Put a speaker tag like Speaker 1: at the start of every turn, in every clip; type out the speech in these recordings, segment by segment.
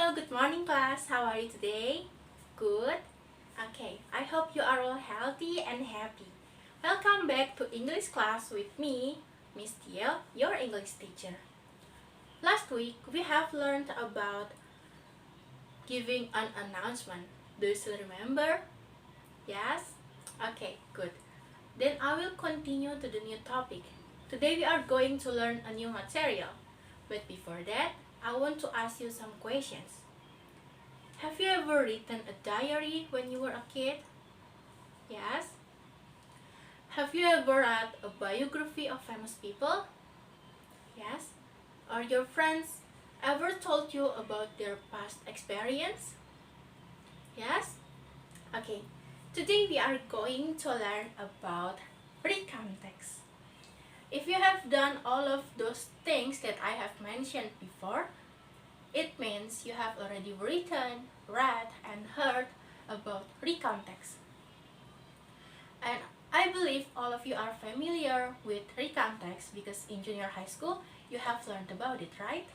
Speaker 1: Hello, good morning class. How are you today? Good? Okay, I hope you are all healthy and happy. Welcome back to English class with me, Miss Tia, your English teacher. Last week, we have learned about giving an announcement. Do you still remember? Yes? Okay, good. Then I will continue to the new topic. Today we are going to learn a new material. But before that, I want to ask you some questions. Have you ever written a diary when you were a kid? Yes? Have you ever read a biography of famous people? Yes? Or your friends ever told you about their past experience? Yes? Okay, today we are going to learn about recount text. If you have done all of those things that I have mentioned before, it means you have already written, read, and heard about recount text. And I believe all of you are familiar with recount text because in junior high school you have learned about it, right?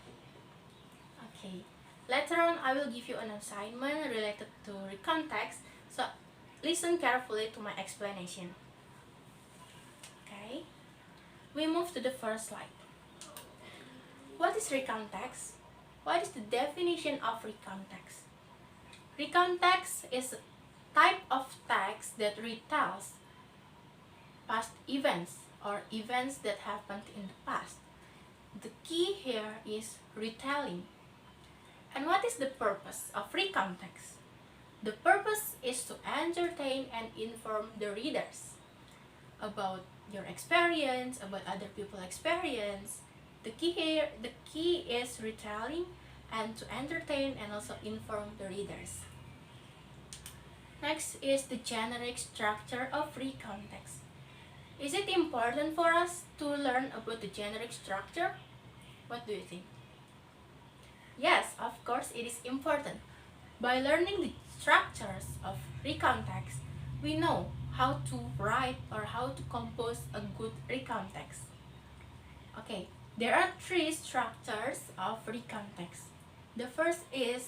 Speaker 1: Okay. Later on I will give you an assignment related to recount text, so listen carefully to my explanation. Okay. We move to the first slide. What is recount text? What is the definition of recount text? Recount text is a type of text that retells past events or events that happened in the past. The key here is retelling. And what is the purpose of recount text? The purpose is to entertain and inform the readers about your experience, about other people's experience. The key is retelling and to entertain and also inform the readers. Next is the generic structure of recount text. Is it important for us to learn about the generic structure? What do you think? Yes, of course it is important. By learning the structures of recount text, we know how to write or how to compose a good recount text. Okay, there are three structures of recount text. The first is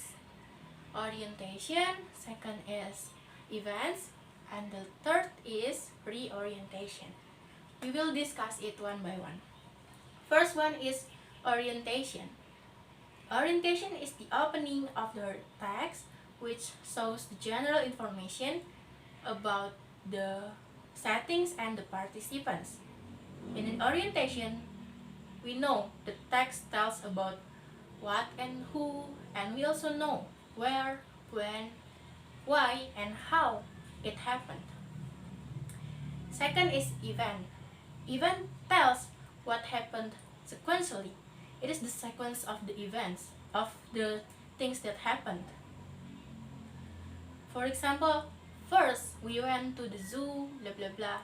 Speaker 1: orientation, second is events, and the third is reorientation. We will discuss it one by one. First one is orientation. Orientation is the opening of the text which shows the general information about the settings and the participants. In an orientation, we know the text tells about what and who, and we also know where, when, why, and how it happened. Second is event. Event tells what happened sequentially. It is the sequence of the events, of the things that happened. For example, first we went to the zoo, blah blah blah,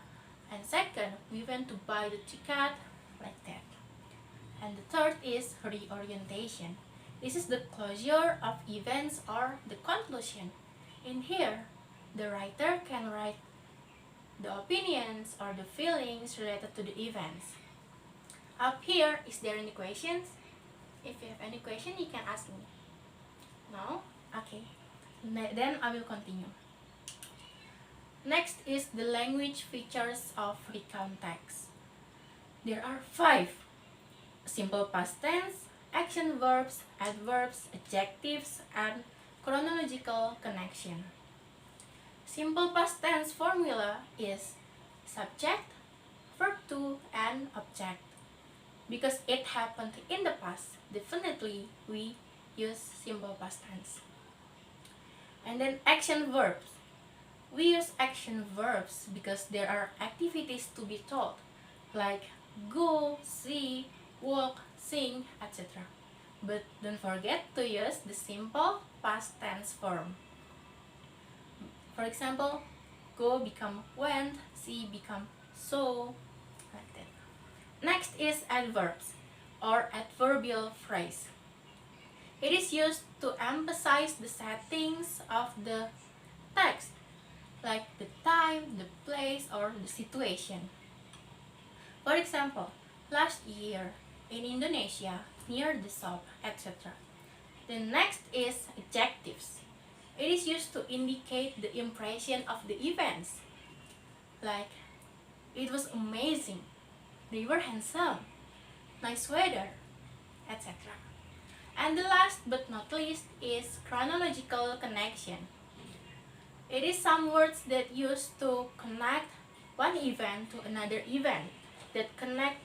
Speaker 1: and second we went to buy the ticket, like that. And the third is reorientation. This is the closure of events or the conclusion. In here, the writer can write the opinions or the feelings related to the events. Up here, is there any questions? If you have any question, you can ask me. No? Okay. Then I will continue. Next is the language features of recount text. There are 5. Simple past tense, action verbs, adverbs, adjectives, and chronological connection. Simple past tense formula is subject, verb to, and object. Because it happened in the past, definitely we use simple past tense. And then action verbs. We use action verbs because there are activities to be told, like go, see, walk, sing, etc. But don't forget to use the simple past tense form. For example, go become went, see become saw, like that. Next is adverbs or adverbial phrase. It is used to emphasize the settings of the text, like the time, the place, or the situation. For example, last year in Indonesia, near the shop, etc. The next is adjectives. It is used to indicate the impression of the events, like it was amazing, they were handsome, nice weather, etc. And the last but not least is chronological connection. It is some words that used to connect one event to another event, that connect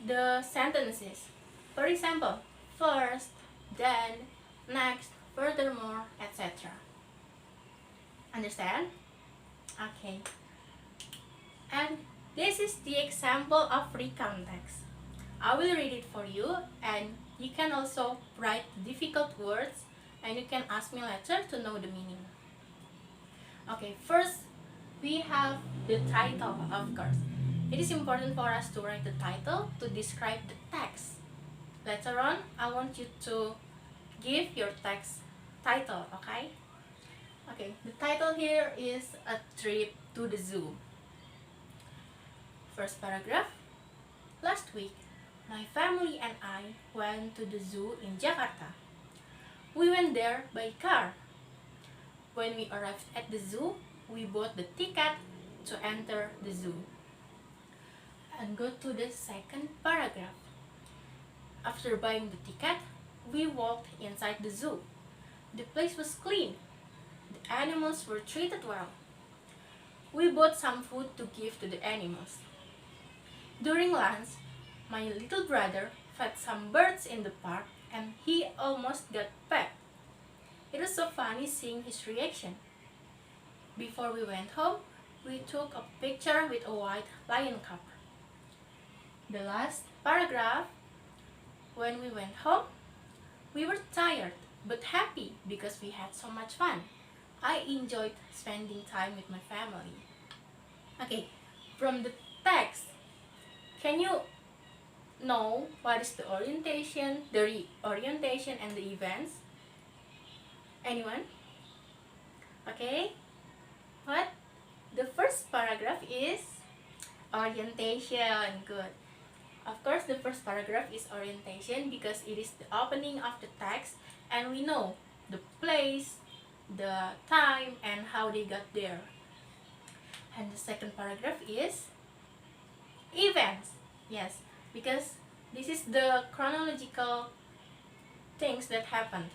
Speaker 1: the sentences. For example, first, then, next, furthermore, etc. Understand? Okay. And this is the example of recount text. I will read it for you, and you can also write difficult words, and you can ask me later to know the meaning. Okay, first we have the title, of course. It is important for us to write the title to describe the text. Later on, I want you to give your text title, okay? Okay, the title here is A Trip to the Zoo. First paragraph. Last week, my family and I went to the zoo in Jakarta. We went there by car. When we arrived at the zoo, we bought the ticket to enter the zoo. And go to the second paragraph. After buying the ticket, we walked inside the zoo. The place was clean. The animals were treated well. We bought some food to give to the animals. During lunch, my little brother fed some birds in the park and he almost got pecked. It was so funny seeing his reaction. Before we went home, we took a picture with a white lion cub. The last paragraph. When we went home, we were tired but happy because we had so much fun. I enjoyed spending time with my family. Okay, from the text, can you know what is the orientation, reorientation, and the events? Anyone? Okay. What? The first paragraph is orientation. Good. Of course, the first paragraph is orientation because it is the opening of the text and we know the place, the time, and how they got there. And the second paragraph is events. Yes, because this is the chronological things that happened,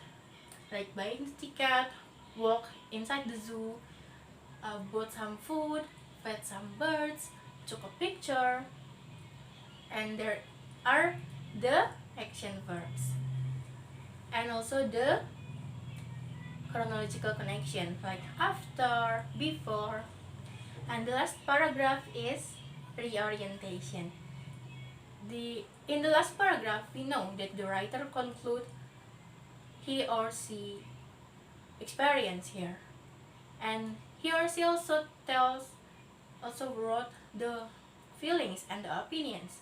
Speaker 1: like buying the ticket, walk inside the zoo, bought some food, fed some birds, took a picture, and there are the action verbs and also the chronological connection, like after, before. And the last paragraph is reorientation. In the last paragraph, we know that the writer concludes he or she experience here, and he or she also wrote the feelings and the opinions,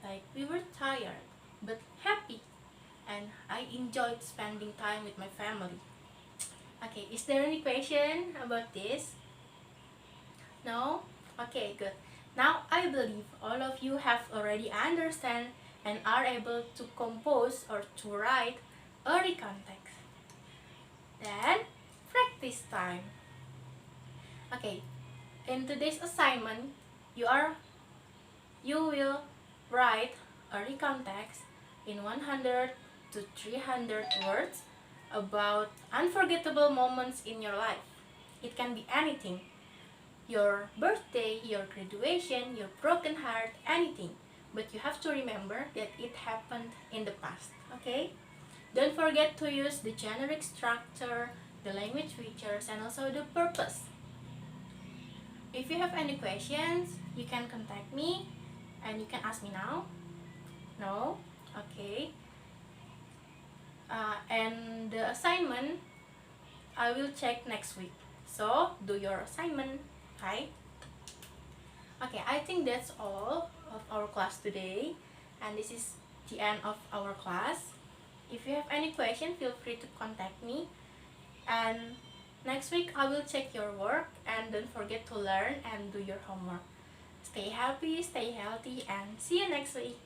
Speaker 1: like we were tired but happy and I enjoyed spending time with my family. Okay, is there any question about this? No? Okay, good. Now I believe all of you have already understand and are able to compose or to write a recount text. Then practice time. Okay, in today's assignment, you will write a recount text in 100 to 300 words about unforgettable moments in your life. It can be anything. Your birthday, your graduation, your broken heart, anything. But you have to remember that it happened in the past, okay? Don't forget to use the generic structure, the language features, and also the purpose. If you have any questions, you can contact me and you can ask me now. No? Okay. And the assignment, I will check next week. So, do your assignment, right? Okay, I think that's all of our class today. And this is the end of our class. If you have any question, feel free to contact me. And next week, I will check your work. And don't forget to learn and do your homework. Stay happy, stay healthy, and see you next week.